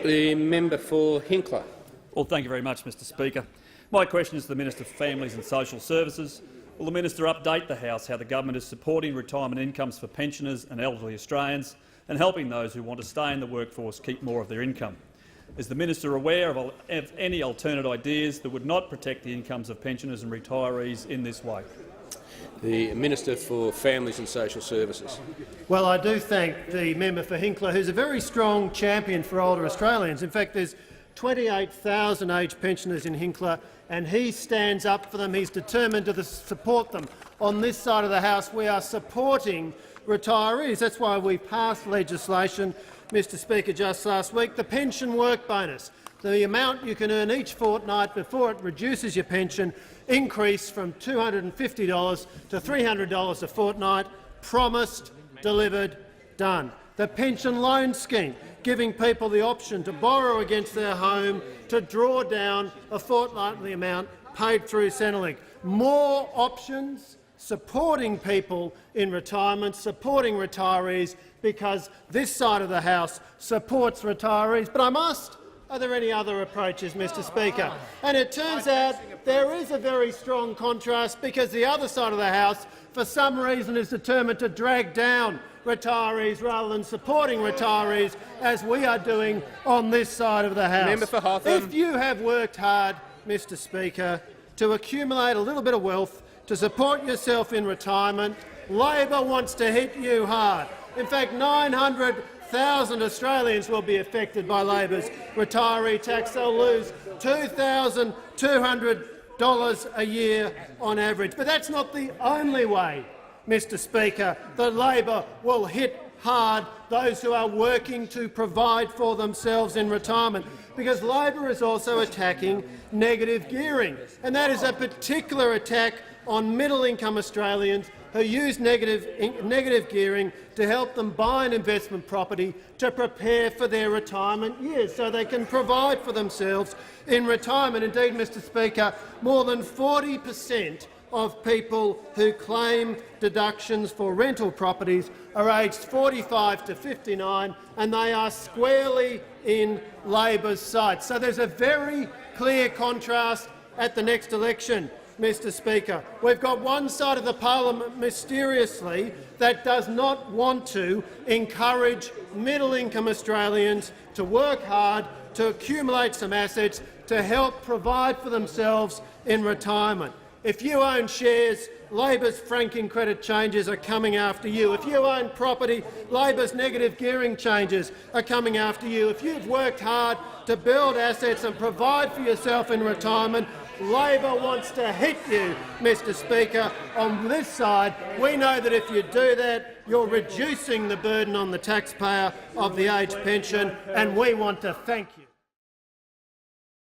The member for Hinkler. Well, thank you very much, Mr Speaker. My question is to the Minister for Families and Social Services. Will the minister update the House how the government is supporting retirement incomes for pensioners and elderly Australians and helping those who want to stay in the workforce keep more of their income? Is the minister aware of any alternate ideas that would not protect the incomes of pensioners and retirees in this way? The Minister for Families and Social Services. Well, I do thank the member for Hinkler, who's a very strong champion for older Australians. In fact, there's 28,000 aged pensioners in Hinkler, and he stands up for them. He's determined to support them. On this side of the House, we are supporting retirees. That's why we passed legislation, Mr Speaker, just last week, the pension work bonus. The amount you can earn each fortnight before it reduces your pension increased from $250 to $300 a fortnight. Promised, delivered, done. The pension loan scheme, giving people the option to borrow against their home to draw down a fortnightly amount paid through Centrelink. More options, supporting people in retirement, supporting retirees, because this side of the House supports retirees. But I must. Are there any other approaches, Mr Speaker? And it turns out there is a very strong contrast, because the other side of the House, for some reason, is determined to drag down retirees rather than supporting retirees, as we are doing on this side of the House. Member for Hawthorne. If you have worked hard, Mr Speaker, to accumulate a little bit of wealth to support yourself in retirement, Labor wants to hit you hard. In fact, 900,000 Australians will be affected by Labor's retiree tax. They'll lose $2,200 a year on average. But that's not the only way, Mr Speaker, that Labor will hit hard those who are working to provide for themselves in retirement, because Labor is also attacking negative gearing, and that is a particular attack on middle-income Australians who use negative gearing to help them buy an investment property to prepare for their retirement years so they can provide for themselves in retirement. Indeed, Mr Speaker, more than 40% of people who claim deductions for rental properties are aged 45 to 59, and they are squarely in Labor's sights. So there's a very clear contrast at the next election, Mr Speaker. We've got one side of the parliament, mysteriously, that does not want to encourage middle-income Australians to work hard, to accumulate some assets, to help provide for themselves in retirement. If you own shares, Labor's franking credit changes are coming after you. If you own property, Labor's negative gearing changes are coming after you. If you've worked hard to build assets and provide for yourself in retirement, Labor wants to hit you, Mr Speaker. On this side, we know that if you do that, you're reducing the burden on the taxpayer of the age pension, and we want to thank you.